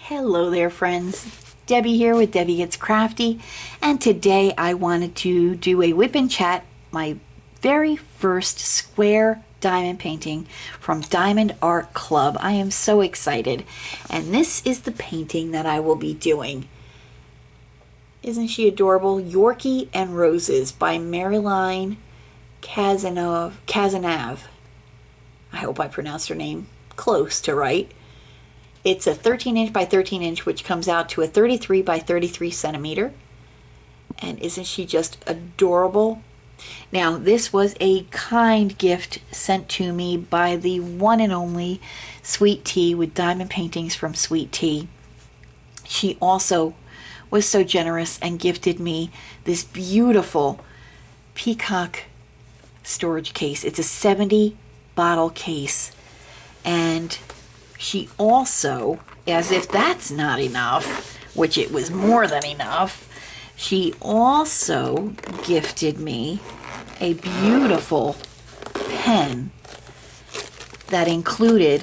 Hello there, friends. Debbie here with Debbie Gets Crafty, and today I wanted to do a whip and chat, my very first square diamond painting from Diamond Art Club. I am so excited, and this is the painting that I will be doing. Isn't she adorable? Yorkie and Roses by Marilyn Kazanav. I hope I pronounced her name close to right. It's a 13 inch by 13 inch, which comes out to a 33 by 33 centimeter. And isn't she just adorable? Now, this was a kind gift sent to me by the one and only Sweet Tea with diamond paintings from Sweet Tea. She also was so generous and gifted me this beautiful peacock storage case. It's a 70 bottle case, and she also, as if that's not enough, which it was more than enough, she also gifted me a beautiful pen that included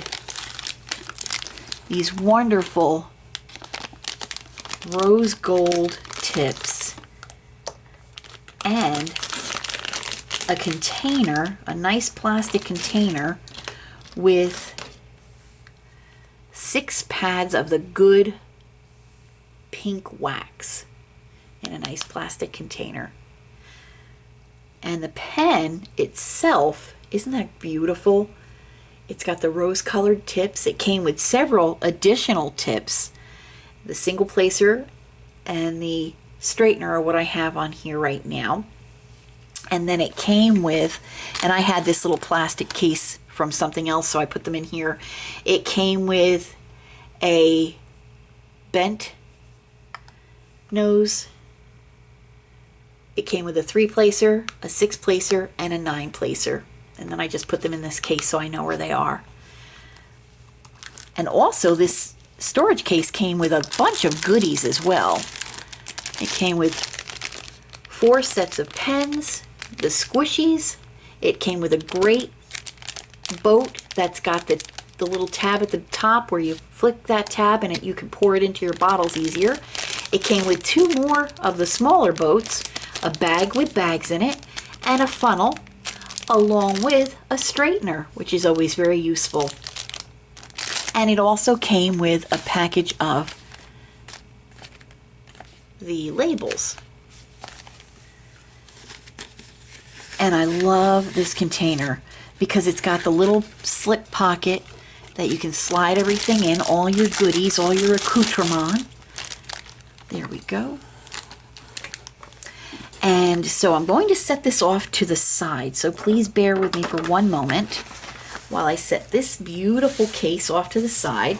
these wonderful rose gold tips and a container, a nice plastic container with 6 pads of the good pink wax in a nice plastic container. And the pen itself, isn't that beautiful? It's got the rose colored tips. It came with several additional tips. The single placer and the straightener are what I have on here right now. And then it came with, and I had this little plastic case from something else, so I put them in here. It came with a bent nose. It came with a 3-placer, a 6-placer, and a 9-placer. And then I just put them in this case so I know where they are. And also this storage case came with a bunch of goodies as well. It came with 4 sets of pens, the squishies. It came with a great boat that's got the little tab at the top where you flick that tab and you can pour it into your bottles easier. It came with 2 more of the smaller boats, a bag with bags in it, and a funnel, along with a straightener, which is always very useful. And it also came with a package of the labels. And I love this container because it's got the little slip pocket that you can slide everything in, all your goodies, all your accoutrement. There we go. And so I'm going to set this off to the side, so please bear with me for one moment while I set this beautiful case off to the side.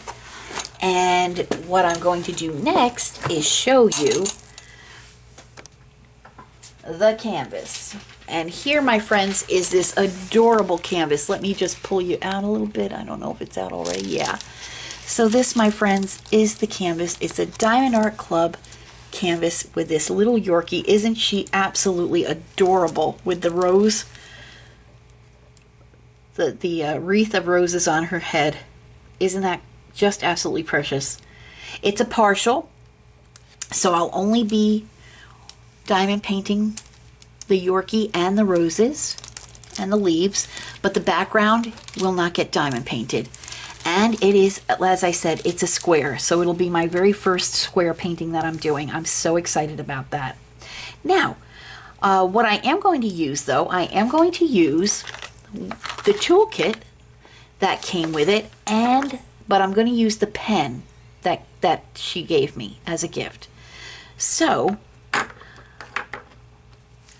And what I'm going to do next is show you the canvas. And here, my friends, is this adorable canvas. Let me just pull you out a little bit. I don't know if it's out already. Yeah. So this, my friends, is the canvas. It's a Diamond Art Club canvas with this little Yorkie. Isn't she absolutely adorable with the rose, the wreath of roses on her head? Isn't that just absolutely precious? It's a partial, so I'll only be diamond painting the Yorkie and the roses and the leaves, but the background will not get diamond painted. And it is, as I said, it's a square, so it'll be my very first square painting that I'm doing. I'm so excited about that. Now, what I am going to use, though, I am going to use the toolkit that came with it, but I'm going to use the pen that she gave me as a gift. So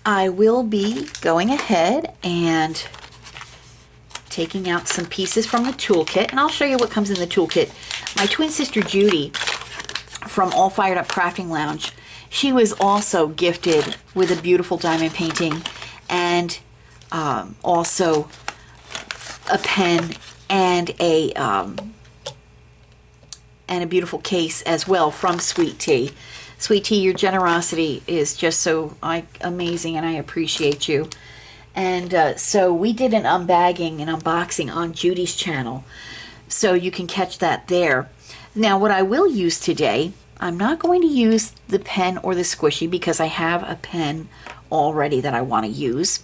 I will be going ahead and taking out some pieces from the toolkit, and I'll show you what comes in the toolkit. My twin sister Judy from All Fired Up Crafting Lounge, she was also gifted with a beautiful diamond painting and also a pen and a beautiful case as well from Sweet Tea. Sweet Tea, your generosity is just so amazing, and I appreciate you. And so we did an unbagging and unboxing on Judy's channel, so you can catch that there. Now what I will use today, I'm not going to use the pen or the squishy because I have a pen already that I want to use.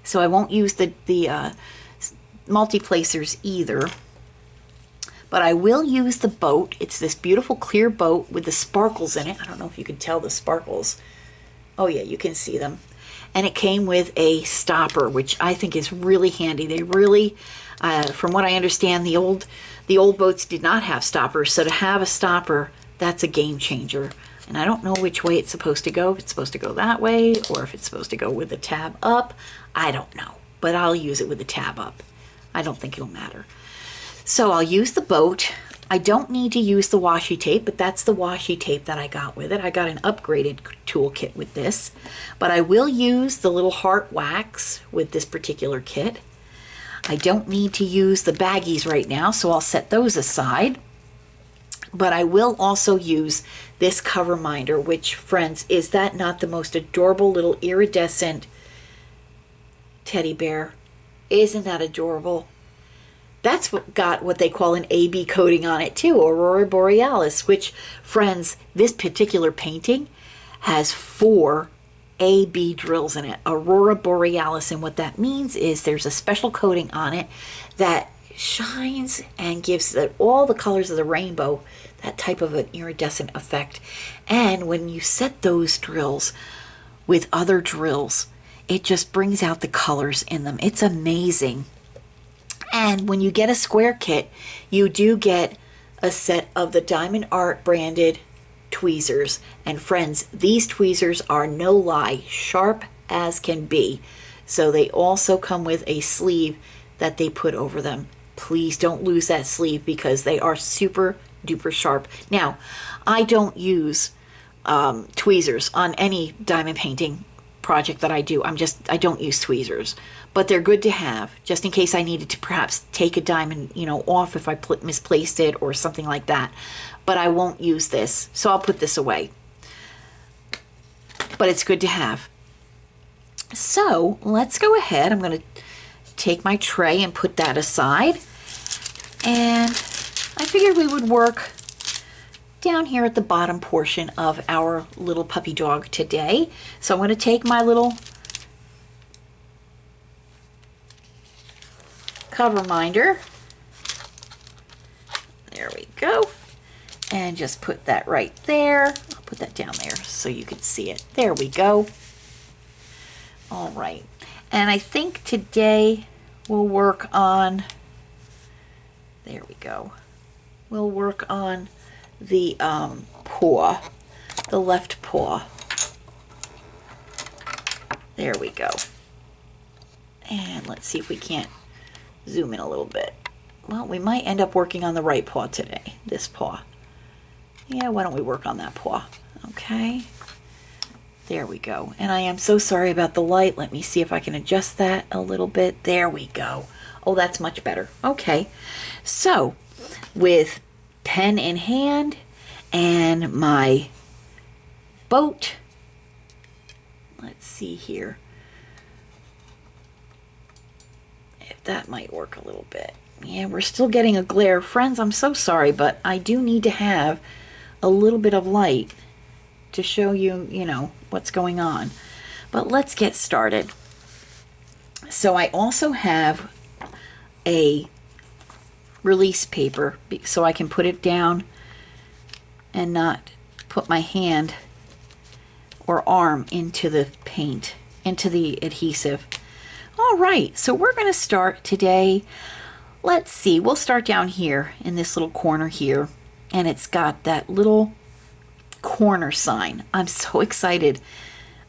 So I won't use the multi-placers either. But I will use the boat. It's this beautiful clear boat with the sparkles in it. I don't know if you can tell the sparkles. Oh yeah, you can see them. And it came with a stopper, which I think is really handy. They really, from what I understand, the old boats did not have stoppers. So to have a stopper, that's a game changer. And I don't know which way it's supposed to go. If it's supposed to go that way or if it's supposed to go with the tab up. I don't know. But I'll use it with the tab up. I don't think it'll matter. So I'll use the boat. I don't need to use the washi tape, but that's the washi tape that I got with it. I got an upgraded toolkit with this. But I will use the little heart wax with this particular kit. I don't need to use the baggies right now, so I'll set those aside. But I will also use this cover minder, which, friends, is that not the most adorable little iridescent teddy bear? Isn't that adorable? That's got what they call an AB coating on it too, Aurora Borealis, which, friends, this particular painting has 4 AB drills in it, Aurora Borealis, and what that means is there's a special coating on it that shines and gives all the colors of the rainbow that type of an iridescent effect. And when you set those drills with other drills, it just brings out the colors in them. It's amazing. And when you get a square kit, you do get a set of the Diamond Art branded tweezers. And friends, these tweezers are no lie, sharp as can be. So they also come with a sleeve that they put over them. Please don't lose that sleeve because they are super duper sharp. Now, I don't use tweezers on any diamond painting project that I do. I don't use tweezers, but they're good to have just in case I needed to perhaps take a diamond, off if I misplaced it or something like that. But I won't use this, so I'll put this away. But it's good to have. So let's go ahead. I'm going to take my tray and put that aside. And I figured we would work down here at the bottom portion of our little puppy dog today. So I'm going to take my little cover minder. There we go. And just put that right there. I'll put that down there so you can see it. There we go. All right. And I think today we'll work on, there we go. We'll work on the paw, the left paw. There we go. And let's see if we can't zoom in a little bit. Well, we might end up working on the right paw today, this paw. Yeah, why don't we work on that paw? Okay. There we go. And I am so sorry about the light. Let me see if I can adjust that a little bit. There we go. Oh, that's much better. Okay. So, with pen in hand and my boat, let's see here if that might work a little bit. Yeah, we're still getting a glare. Friends, I'm so sorry, but I do need to have a little bit of light to show you, what's going on. But let's get started. So I also have a release paper so I can put it down and not put my hand or arm into the paint, into the adhesive. All right, so we're going to start today. Let's see, we'll start down here in this little corner here, and it's got that little corner sign. I'm so excited.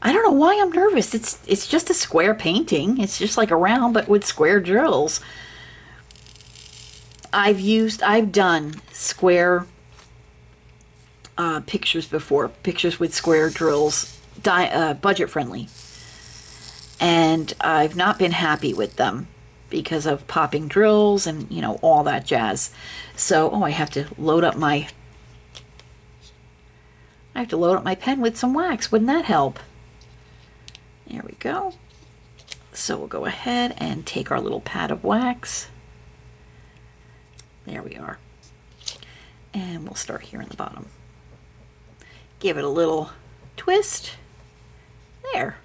I don't know why I'm nervous. It's just a square painting. It's just like a round, but with square drills. I've done square pictures before, pictures with square drills, budget friendly, and I've not been happy with them because of popping drills and all that jazz. So I have to load up my pen with some wax. Wouldn't that help? There we go. So we'll go ahead and take our little pad of wax. There we are. And we'll start here in the bottom. Give it a little twist. There.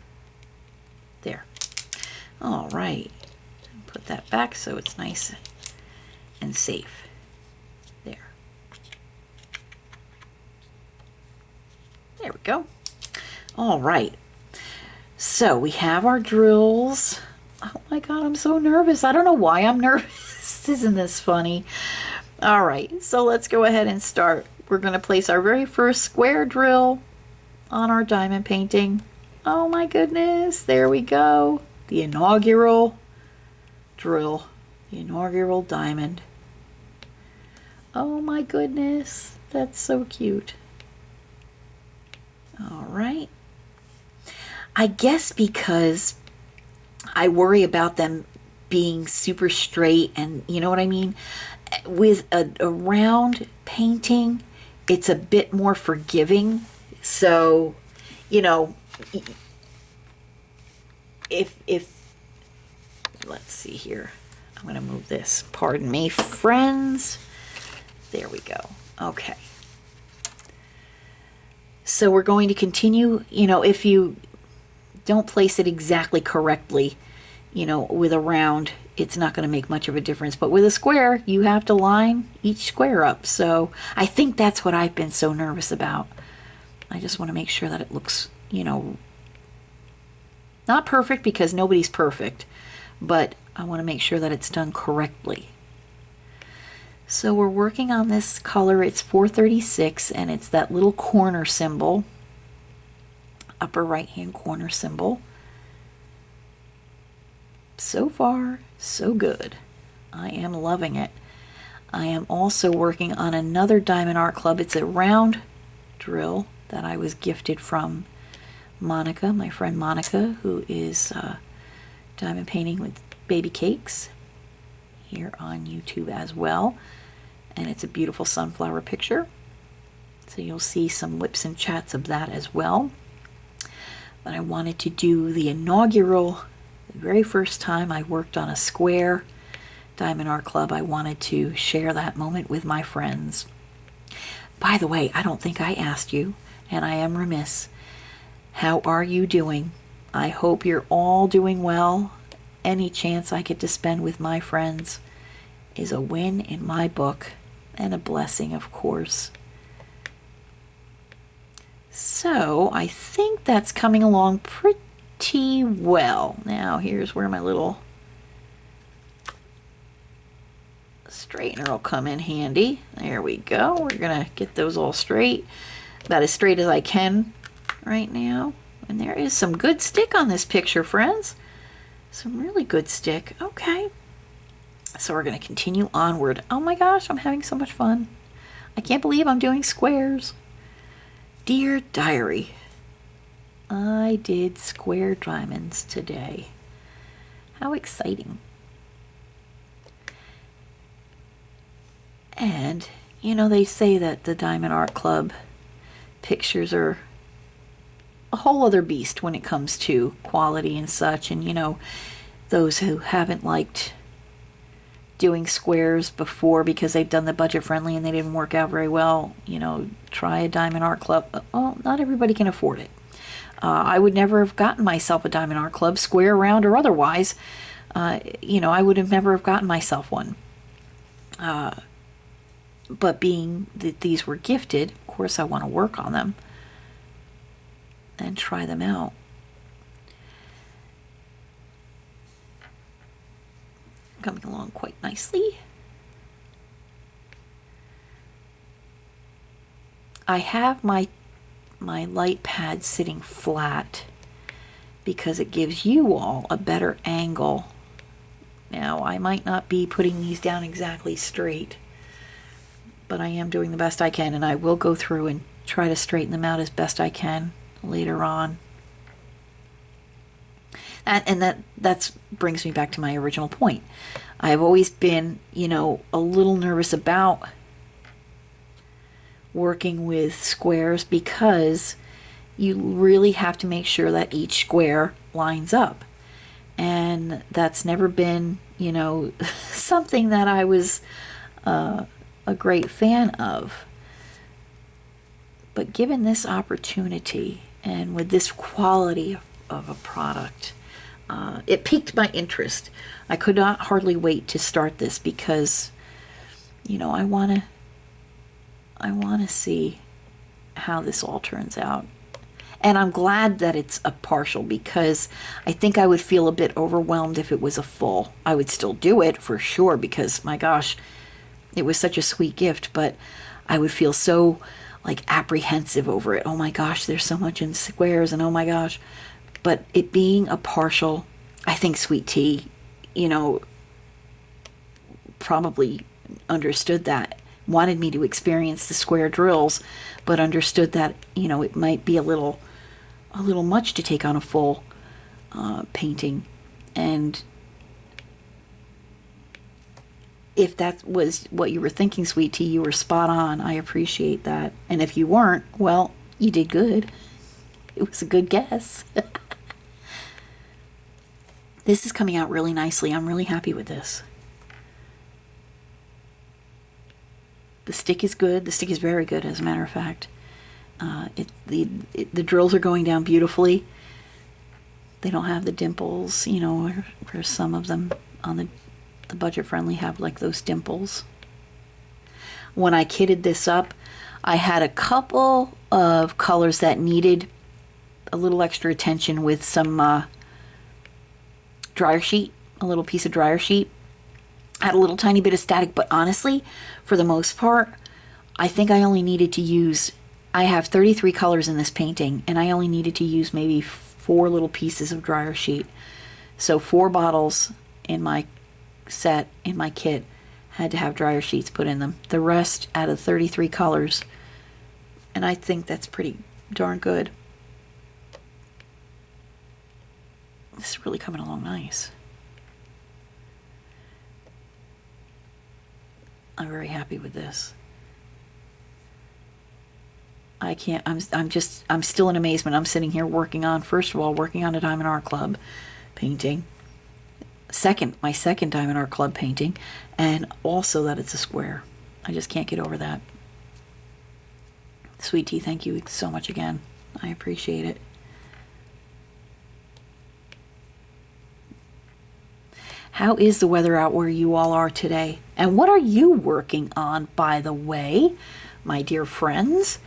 There. All right. Put that back so it's nice and safe. There. There we go. All right. So we have our drills. Oh my God, I'm so nervous. I don't know why I'm nervous. Isn't this funny? All right, so let's go ahead and start. We're going to place our very first square drill on our diamond painting. Oh my goodness, there we go. The inaugural drill, the inaugural diamond. Oh my goodness, that's so cute. All right. I guess because I worry about them being super straight, and you know what I mean? With a round painting, it's a bit more forgiving. So, you know, if let's see here. I'm going to move this. Pardon me, friends. There we go. Okay. So we're going to continue, you know, if you don't place it exactly correctly, you know, with a round, it's not going to make much of a difference. But with a square, you have to line each square up. So I think that's what I've been so nervous about. I just want to make sure that it looks, you know, not perfect, because nobody's perfect, but I want to make sure that it's done correctly. So we're working on this color. It's 436, and it's that little corner symbol, upper right hand corner symbol. So far, so good. I am loving it. I am also working on another Diamond Art Club. It's a round drill that I was gifted from Monica, my friend Monica, who is diamond painting with baby cakes here on YouTube as well. And it's a beautiful sunflower picture. So you'll see some whips and chats of that as well. But I wanted to do the inaugural, the very first time I worked on a square Diamond Art Club. I wanted to share that moment with my friends. By the way, I don't think I asked you, and I am remiss. How are you doing? I hope you're all doing well. Any chance I get to spend with my friends is a win in my book, and a blessing, of course. So I think that's coming along pretty well. Now here's where my little straightener will come in handy. There we go. We're gonna get those all straight, about as straight as I can right now. And there is some good stick on this picture, friends. Some really good stick. Okay. So we're going to continue onward. Oh my gosh, I'm having so much fun. I can't believe I'm doing squares. Dear Diary, I did square diamonds today. How exciting. And, you know, they say that the Diamond Art Club pictures are a whole other beast when it comes to quality and such. And, you know, those who haven't liked doing squares before because they've done the budget friendly and they didn't work out very well, you know, try a Diamond Art Club. Well, not everybody can afford it. I would never have gotten myself a Diamond Art Club, square, round, or otherwise. You know, I would have never have gotten myself one. But being that these were gifted, of course I want to work on them and try them out. Coming along quite nicely. I have my light pad sitting flat because it gives you all a better angle. Now, I might not be putting these down exactly straight, but I am doing the best I can, and I will go through and try to straighten them out as best I can later on. And that brings me back to my original point. I've always been, you know, a little nervous about working with squares because you really have to make sure that each square lines up. And that's never been, you know, something that I was a great fan of. But given this opportunity and with this quality of a product, it piqued my interest. I could not hardly wait to start this because, you know, I want to see how this all turns out. And I'm glad that it's a partial because I think I would feel a bit overwhelmed if it was a full. I would still do it for sure because, my gosh, it was such a sweet gift, but I would feel so like apprehensive over it. Oh my gosh, there's so much in squares, and oh my gosh. But it being a partial, I think Sweet Tea, you know, probably understood that, wanted me to experience the square drills, but understood that, you know, it might be a little much to take on a full painting. And if that was what you were thinking, Sweet Tea, you were spot on. I appreciate that. And if you weren't, well, you did good. It was a good guess. This is coming out really nicely. I'm really happy with this. The stick is good. The stick is very good, as a matter of fact. The drills are going down beautifully. They don't have the dimples, you know, where some of them on the budget friendly have like those dimples. When I kitted this up, I had a couple of colors that needed a little extra attention with some dryer sheet, a little piece of dryer sheet. I had a little tiny bit of static, but honestly, for the most part, I think I only needed to use, I have 33 colors in this painting, and I only needed to use maybe 4 little pieces of dryer sheet. So 4 bottles in my set, in my kit, had to have dryer sheets put in them. The rest out of 33 colors, and I think that's pretty darn good. This is really coming along nice. I'm very happy with this. I can't, I'm still in amazement. I'm sitting here working on, first of all, working on a Diamond Art Club painting. My second Diamond Art Club painting, and also that it's a square. I just can't get over that. Sweet Tea, thank you so much again. I appreciate it. How is the weather out where you all are today? And what are you working on, by the way, my dear friends?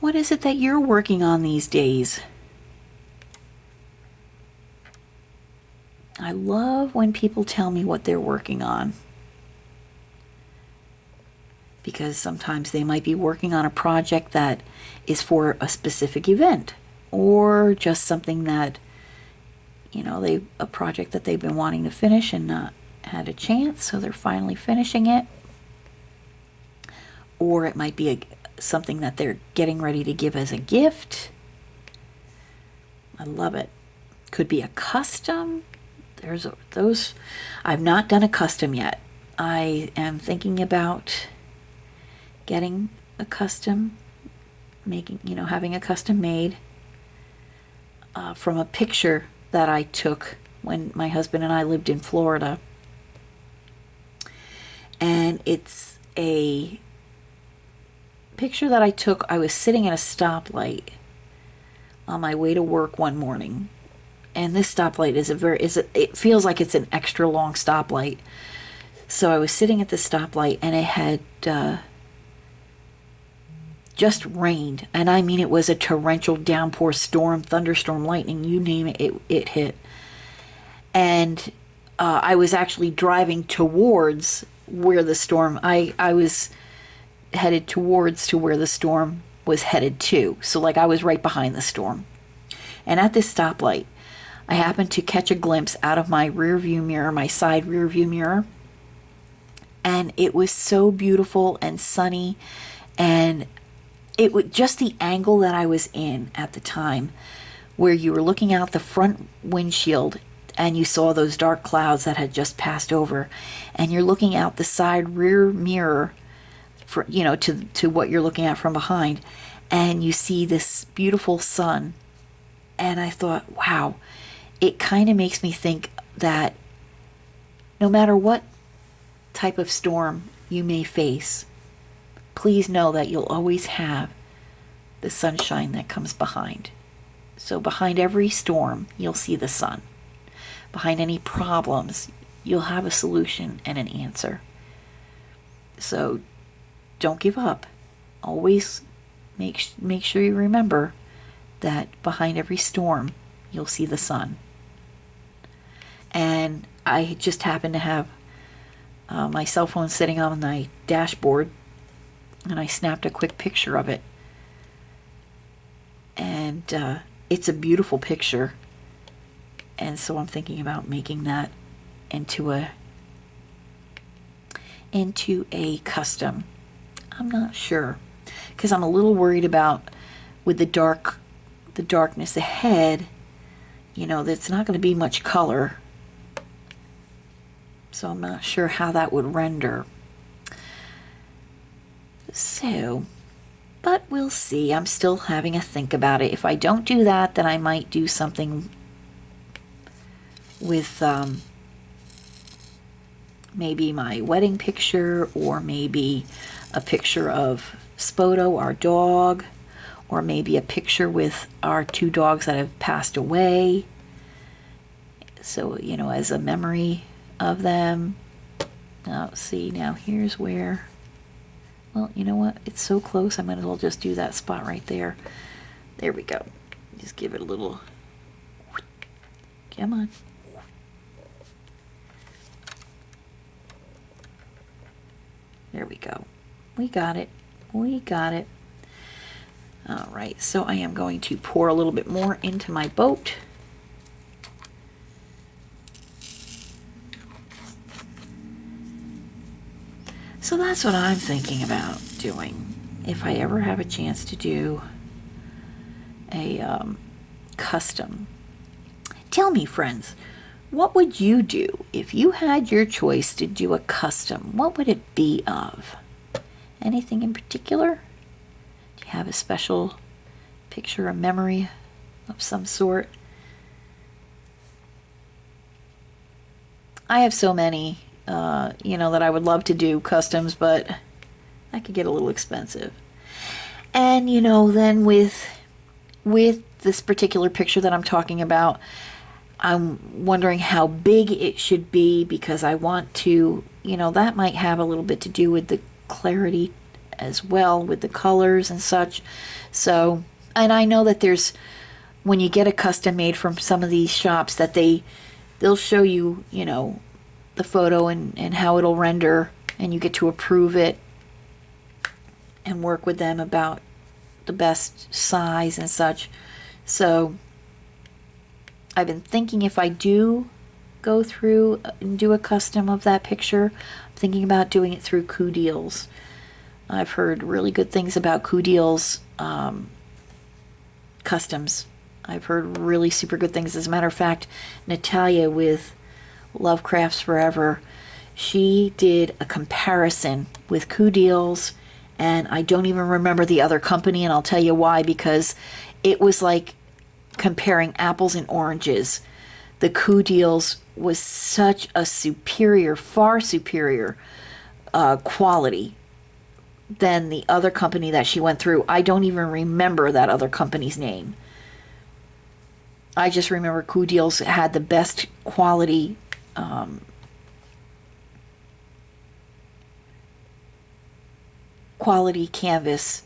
What is it that you're working on these days? I love when people tell me what they're working on, because sometimes they might be working on a project that is for a specific event, or just something that, you know, a project that they've been wanting to finish and not had a chance, so they're finally finishing it. Or it might be something that they're getting ready to give as a gift. I love it. Could be a custom. There's those. I've not done a custom yet. I am thinking about getting a custom, having a custom made from a picture that I took when my husband and I lived in Florida. And it's a picture that I took. I was sitting at a stoplight on my way to work one morning. And this stoplight it feels like it's an extra long stoplight. So I was sitting at the stoplight, and it had just rained. And I mean, it was a torrential downpour, storm, thunderstorm, lightning, you name it, it hit. And I was actually driving towards where the storm, I was headed towards to where the storm was headed to. So like I was right behind the storm. And at this stoplight, I happened to catch a glimpse out of my rear view mirror, my side rear view mirror. And it was so beautiful and sunny. And it was just the angle that I was in at the time, where you were looking out the front windshield and you saw those dark clouds that had just passed over. And you're looking out the side rear mirror, for, you know, to what you're looking at from behind. And you see this beautiful sun. And I thought, wow. It kind of makes me think that no matter what type of storm you may face, please know that you'll always have the sunshine that comes behind. So behind every storm, you'll see the sun. Behind any problems, you'll have a solution and an answer. So don't give up. Always make sure you remember that behind every storm, you'll see the sun. And I just happened to have my cell phone sitting on my dashboard, and I snapped a quick picture of it. And it's a beautiful picture. And so I'm thinking about making that into a custom. I'm not sure, because I'm a little worried about with the darkness ahead, you know, that's not going to be much color. So I'm not sure how that would render. So, but we'll see. I'm still having a think about it. If I don't do that, then I might do something with maybe my wedding picture, or maybe a picture of Spoto, our dog, or maybe a picture with our 2 dogs that have passed away. So, you know, as a memory of them. Now, see, now here's where, well, you know what? It's so close, I might as well just do that spot right there. There we go. Just give it a little, come on. There we go. We got it. We got it. All right, so I am going to pour a little bit more into my boat. So that's what I'm thinking about doing. If I ever have a chance to do a custom. Tell me, friends, what would you do if you had your choice to do a custom? What would it be of? Anything in particular? Do you have a special picture, a memory of some sort? I have so many, you know, that I would love to do customs, but that could get a little expensive. And, you know, then with this particular picture that I'm talking about, I'm wondering how big it should be, because I want to, you know, that might have a little bit to do with the clarity as well, with the colors and such. So, and I know that there's, when you get a custom made from some of these shops, that they'll show you, you know, the photo and how it'll render, and you get to approve it and work with them about the best size and such. So I've been thinking, if I do go through and do a custom of that picture, I'm thinking about doing it through Coup Deals. I've heard really good things about Coup Deals customs. I've heard really super good things. As a matter of fact, Natalia with Lovecrafts Forever, she did a comparison with Coup Deals, and I don't even remember the other company, and I'll tell you why, because it was like comparing apples and oranges. The Coup Deals was such a superior, far superior quality than the other company that she went through. I don't even remember that other company's name. I just remember Coup Deals had the best quality quality canvas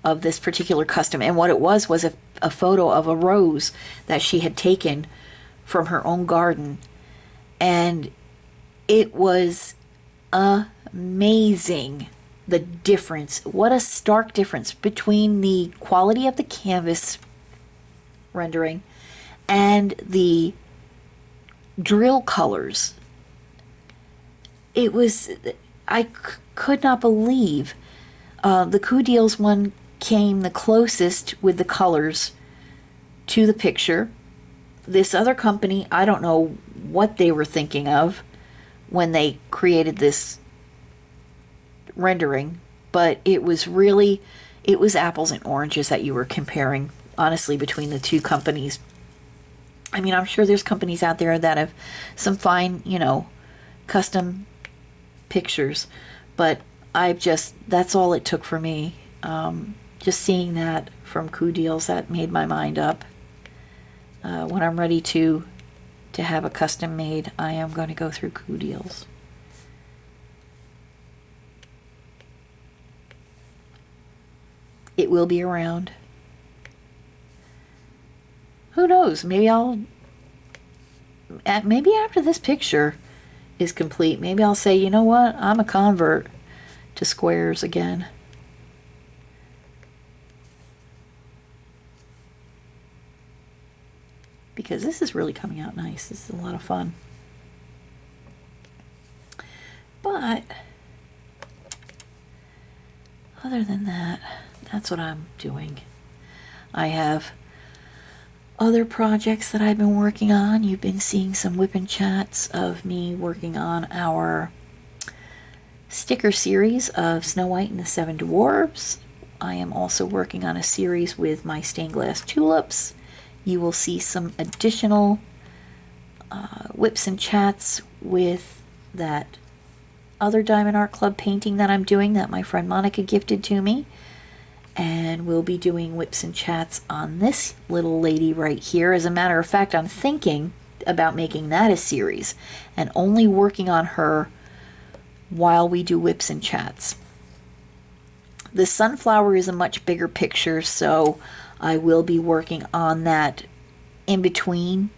of this particular custom. And what it was a photo of a rose that she had taken from her own garden. And it was amazing, the difference. What a stark difference between the quality of the canvas rendering and the drill colors. It was, I could not believe the Coup Deals one came the closest with the colors to the picture. This other company, I don't know what they were thinking of when they created this rendering, but it was apples and oranges that you were comparing, honestly, between the two companies. I mean, I'm sure there's companies out there that have some fine, you know, custom pictures, but that's all it took for me. Just seeing that from Coup Deals, that made my mind up. When I'm ready to have a custom made, I am going to go through Coup Deals. It will be around. Who knows? Maybe after this picture is complete, maybe I'll say, you know what? I'm a convert to squares again. Because this is really coming out nice. This is a lot of fun. But other than that, that's what I'm doing. I have other projects that I've been working on. You've been seeing some whipping chats of me working on our sticker series of Snow White and the Seven Dwarfs. I am also working on a series with my stained glass tulips. You will see some additional whips and chats with that other Diamond Art Club painting that I'm doing that my friend Monica gifted to me. And we'll be doing whips and chats on this little lady right here. As a matter of fact, I'm thinking about making that a series and only working on her while we do whips and chats. The sunflower is a much bigger picture, so I will be working on that in between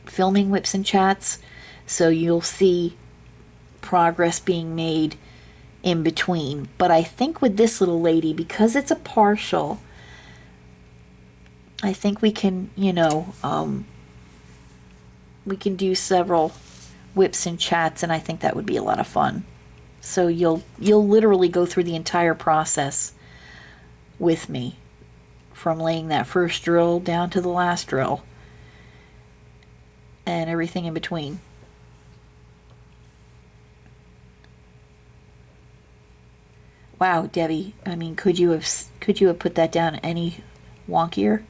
filming whips and chats. So you'll see progress being made in between. But I think with this little lady, because it's a partial, I think we can, you know, we can do several whips and chats, and I think that would be a lot of fun. So you'll literally go through the entire process with me, from laying that first drill down to the last drill and everything in between. Wow, Debbie, I mean, could you have put that down any wonkier,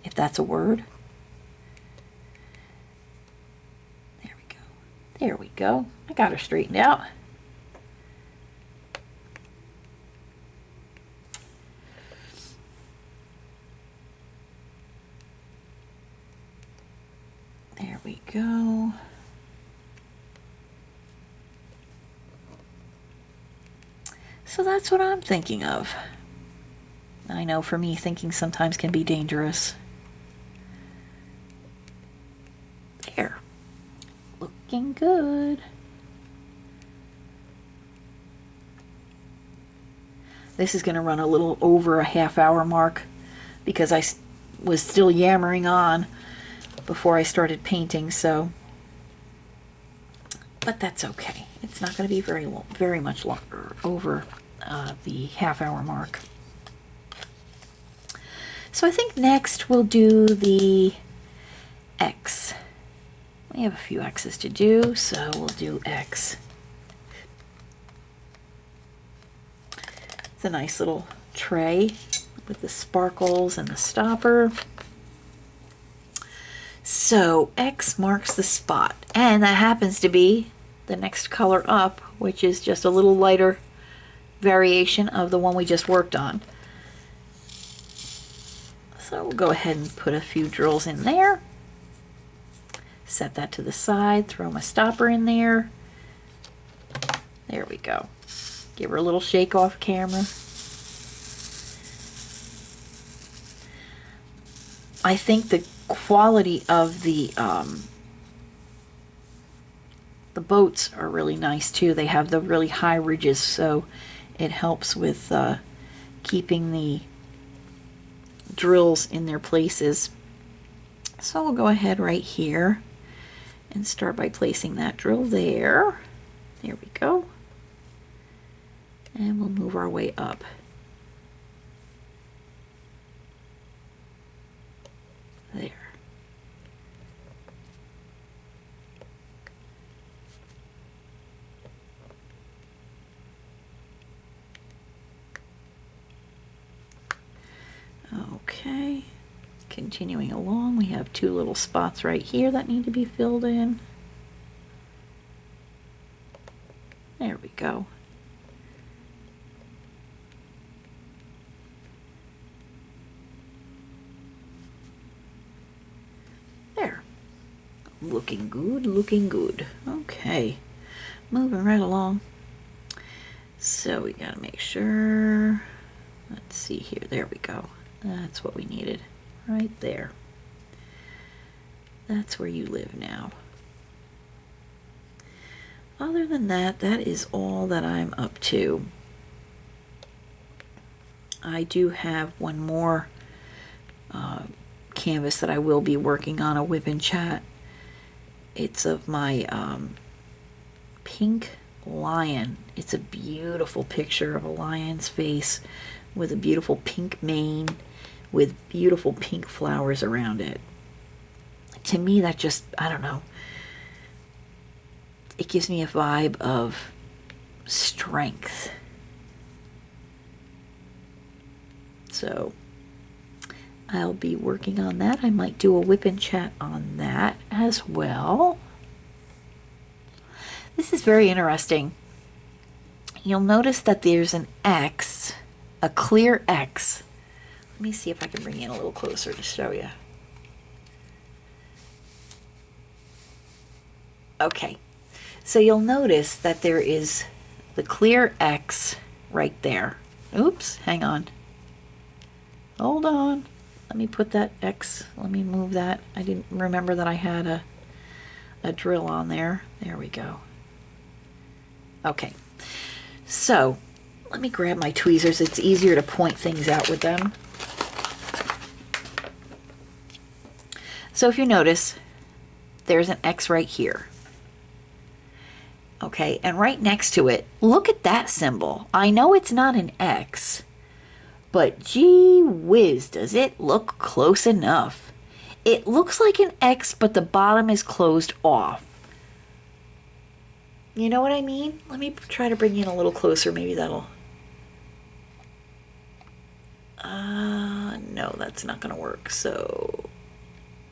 if that's a word? There we go. There we go. I got her straightened out. There we go. So that's what I'm thinking of. I know for me, thinking sometimes can be dangerous. There. Looking good. This is going to run a little over a half-hour mark because I was still yammering on before I started painting, so, but that's okay. It's not going to be very much longer over the half-hour mark. So I think next we'll do the X. We have a few X's to do, so we'll do X. It's a nice little tray with the sparkles and the stopper. So X marks the spot, and that happens to be the next color up, which is just a little lighter variation of the one we just worked on. So we'll go ahead and put a few drills in there, set that to the side, throw my stopper in there. There we go. Give her a little shake off camera. I think the quality of the boats are really nice too. They have the really high ridges, so it helps with keeping the drills in their places. So we'll go ahead right here and start by placing that drill there. There we go. And we'll move our way up. There. Okay, continuing along, we have two little spots right here that need to be filled in. There we go. Looking good, looking good. Okay, moving right along. So we gotta make sure, let's see here, there we go. That's what we needed, right there. That's where you live now. Other than that, that is all that I'm up to. I do have one more canvas that I will be working on, a WIP Chat. It's of my pink lion. It's a beautiful picture of a lion's face with a beautiful pink mane with beautiful pink flowers around it. To me, that just, I don't know, it gives me a vibe of strength. So I'll be working on that. I might do a WIP Chat on that as well. This is very interesting. You'll notice that there's an X, a clear X. Let me see if I can bring it in a little closer to show you. Okay, so you'll notice that there is the clear X right there. Oops, hang on. Hold on. Let me put that X, let me move that. I didn't remember that I had a drill on there. There we go. Okay, so let me grab my tweezers. It's easier to point things out with them. So if you notice, there's an X right here. Okay, and right next to it, look at that symbol. I know it's not an X, but gee whiz, does it look close enough. It looks like an X, but the bottom is closed off. You know what I mean? Let me try to bring you in a little closer. Maybe that'll... no, that's not going to work. So,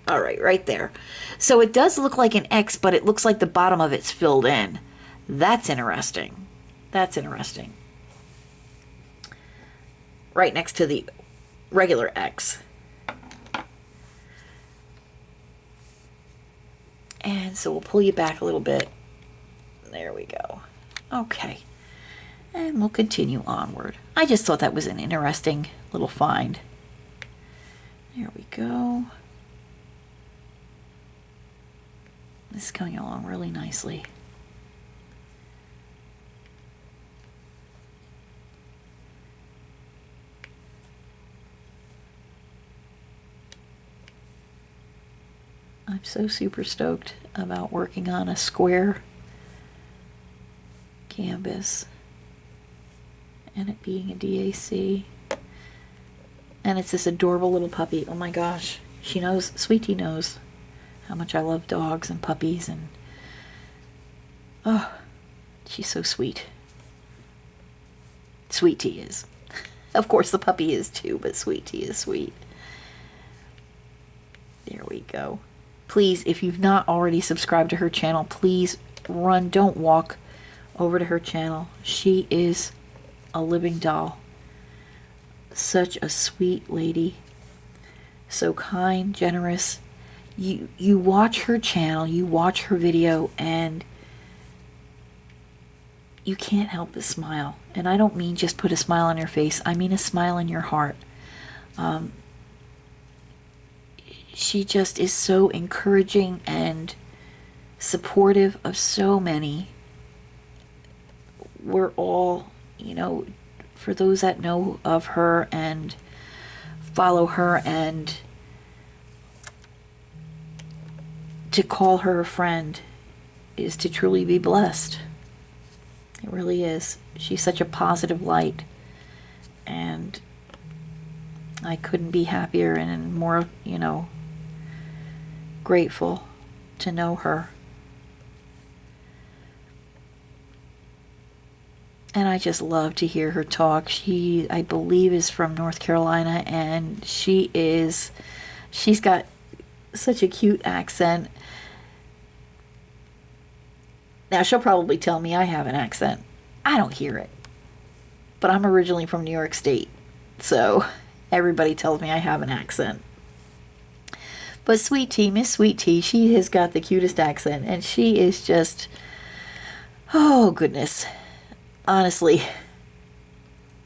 all right there. So it does look like an X, but it looks like the bottom of it's filled in. That's interesting. That's interesting. Right next to the regular X. And so we'll pull you back a little bit. There we go. Okay. And we'll continue onward. I just thought that was an interesting little find. There we go. This is coming along really nicely. I'm so super stoked about working on a square canvas and it being a DAC. And it's this adorable little puppy. Oh my gosh. She knows, Sweetie knows how much I love dogs and puppies, and oh, she's so sweet. Sweet Tea is. Of course the puppy is too, but Sweet Tea is sweet. There we go. Please, if you've not already subscribed to her channel, please run, don't walk over to her channel. She is a living doll. Such a sweet lady. So kind, generous. You watch her channel, you watch her video, and you can't help but smile. And I don't mean just put a smile on your face. I mean a smile in your heart. She just is so encouraging and supportive of so many. We're all, you know, for those that know of her and follow her, and to call her a friend is to truly be blessed. It really is. She's such a positive light, and I couldn't be happier and more, you know, grateful to know her. And I just love to hear her talk. She, I believe, is from North Carolina, and she's got such a cute accent. Now, she'll probably tell me I have an accent. I don't hear it. But I'm originally from New York State, so everybody tells me I have an accent. But Sweet Tea, Miss Sweet Tea, she has got the cutest accent, and she is just, oh goodness. Honestly,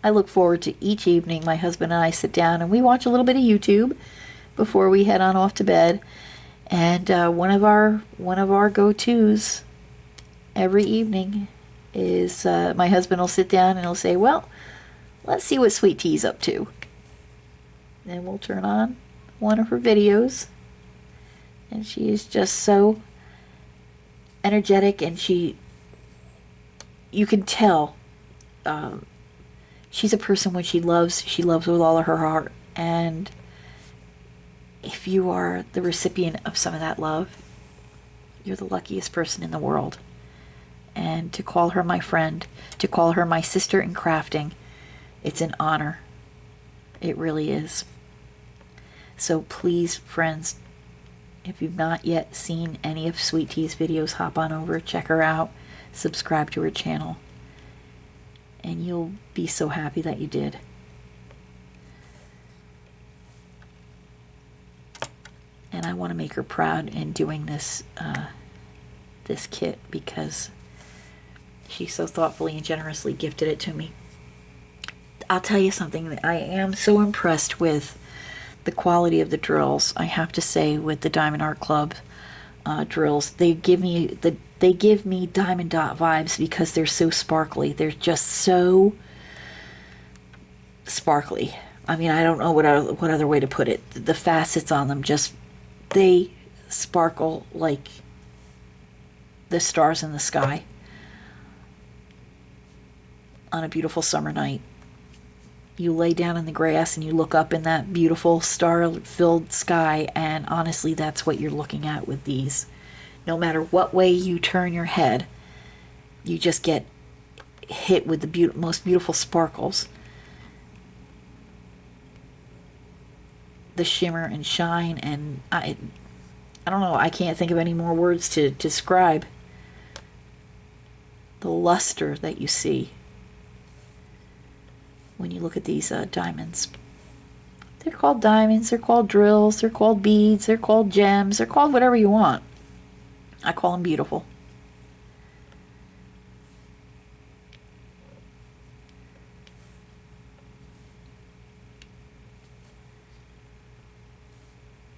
I look forward to each evening my husband and I sit down and we watch a little bit of YouTube before we head on off to bed. And one of our go-tos every evening is my husband will sit down and he'll say, "Well, let's see what Sweet Tea's up to." And we'll turn on one of her videos, and she is just so energetic, and you can tell she's a person when she loves with all of her heart. And if you are the recipient of some of that love, you're the luckiest person in the world. And to call her my friend, to call her my sister in crafting, it's an honor. It really is. So please, friends, if you've not yet seen any of Sweet Tea's videos, hop on over, check her out, subscribe to her channel, and you'll be so happy that you did. And I want to make her proud in doing this this kit, because she so thoughtfully and generously gifted it to me. I'll tell you something, that I am so impressed with the quality of the drills. I have to say, with the Diamond Art Club drills, they give me Diamond Dot vibes because they're so sparkly. They're just so sparkly. I mean, I don't know what other way to put it. The facets on them they sparkle like the stars in the sky on a beautiful summer night. You lay down in the grass and you look up in that beautiful star-filled sky, and honestly, that's what you're looking at with these. No matter what way you turn your head, you just get hit with the most beautiful sparkles. The shimmer and shine, and I don't know, I can't think of any more words to describe the luster that you see when you look at these diamonds. They're called diamonds, they're called drills, they're called beads, they're called gems, they're called whatever you want. I call them beautiful.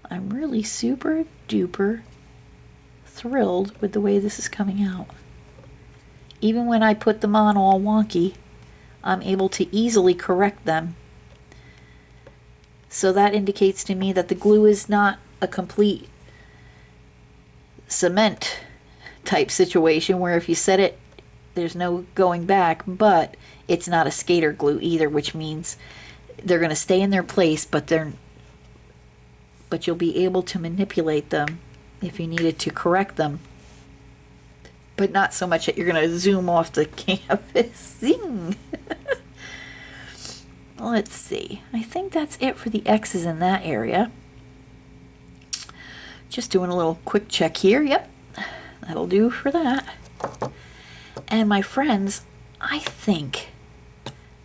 I'm really super duper thrilled with the way this is coming out. Even when I put them on all wonky, I'm able to easily correct them. So that indicates to me that the glue is not a complete cement type situation where if you set it, there's no going back, but it's not a skater glue either, which means they're going to stay in their place, but you'll be able to manipulate them if you needed to correct them, but not so much that you're going to zoom off the canvas. Zing! Let's see. I think that's it for the X's in that area. Just doing a little quick check here. Yep, that'll do for that. And my friends, I think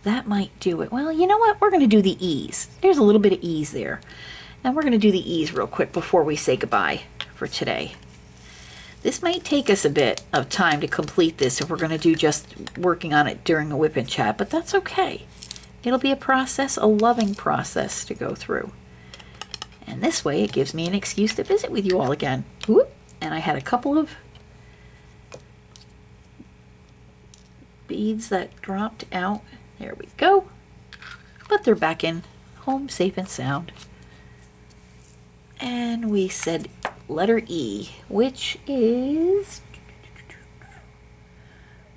that might do it. Well, you know what? We're going to do the E's. There's a little bit of E's there. And we're going to do the E's real quick before we say goodbye for today. This might take us a bit of time to complete this if we're going to do just working on it during a WIP and Chat, but that's okay. It'll be a process, a loving process to go through. And this way it gives me an excuse to visit with you all again. Whoop. And I had a couple of beads that dropped out. There we go. But they're back in, home safe and sound. And we said letter E, which is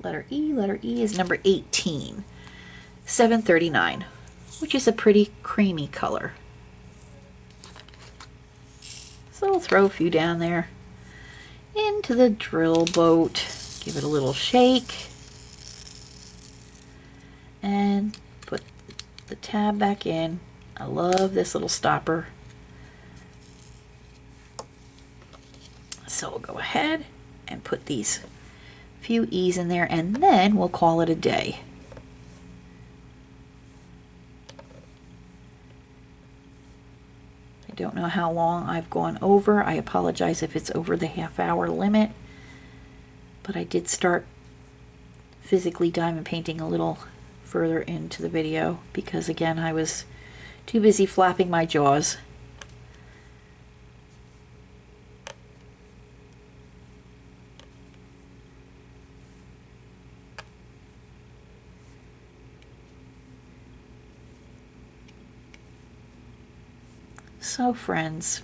letter E is number 18, 739, which is a pretty creamy color. So we'll throw a few down there into the drill boat, give it a little shake, and put the tab back in. I love this little stopper. So we'll go ahead and put these few E's in there, and then we'll call it a day. don't know how long I've gone over. I apologize if it's over the half-hour limit, but I did start physically diamond painting a little further into the video because, again, I was too busy flapping my jaws. So friends,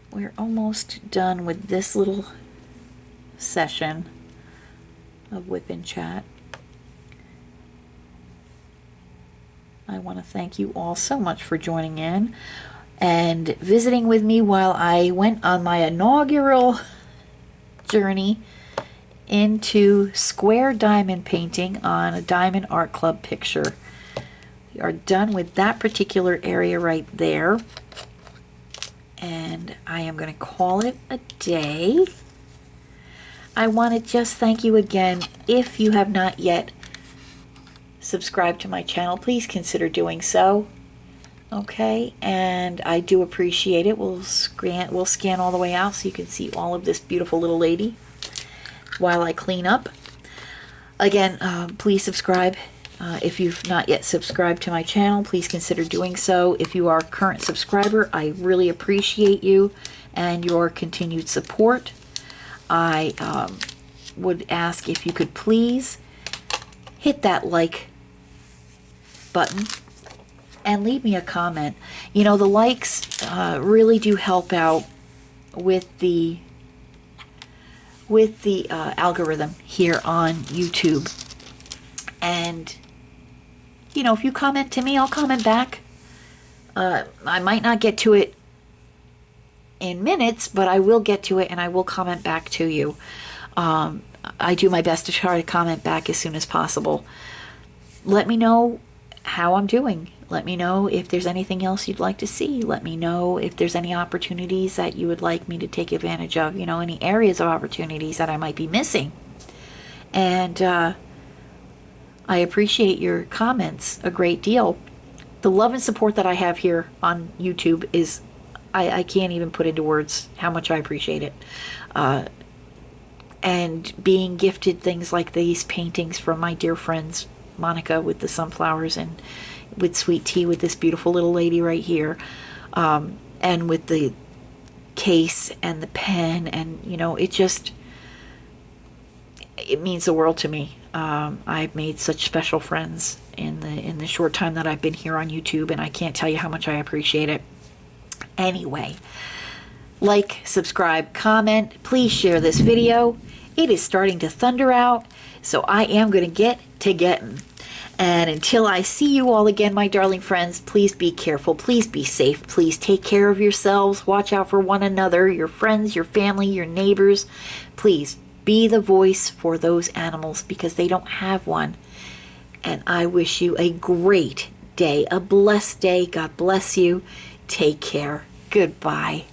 we're almost done with this little session of WIP Chat. I want to thank you all so much for joining in and visiting with me while I went on my inaugural journey into square diamond painting on a Diamond Art Club picture. We are done with that particular area right there, and I am going to call it a day. I want to just thank you again. If you have not yet subscribed to my channel, please consider doing so. Okay, and I do appreciate it. We'll scan all the way out so you can see all of this beautiful little lady while I clean up. Again, please subscribe. If you've not yet subscribed to my channel, please consider doing so. If you are a current subscriber, I really appreciate you and your continued support. I would ask if you could please hit that like button and leave me a comment. You know, the likes really do help out with the algorithm here on YouTube. And you know, if you comment to me, I'll comment back. I might not get to it in minutes, but I will get to it and I will comment back to you. I do my best to try to comment back as soon as possible. Let me know how I'm doing. Let me know if there's anything else you'd like to see. Let me know if there's any opportunities that you would like me to take advantage of, you know, any areas of opportunities that I might be missing. And I appreciate your comments a great deal. The love and support that I have here on YouTube is, I can't even put into words how much I appreciate it. And being gifted things like these paintings from my dear friends, Monica with the sunflowers and with Sweet Tea with this beautiful little lady right here, and with the case and the pen, and you know, it means the world to me. I've made such special friends in the short time that I've been here on YouTube, and I can't tell you how much I appreciate it. Anyway, like, subscribe, comment, please share this video. It is starting to thunder out, so I am going to get to getting. And until I see you all again, my darling friends, please be careful, please be safe, please take care of yourselves, watch out for one another, your friends, your family, your neighbors. Please be the voice for those animals because they don't have one. And I wish you a great day, a blessed day. God bless you. Take care. Goodbye.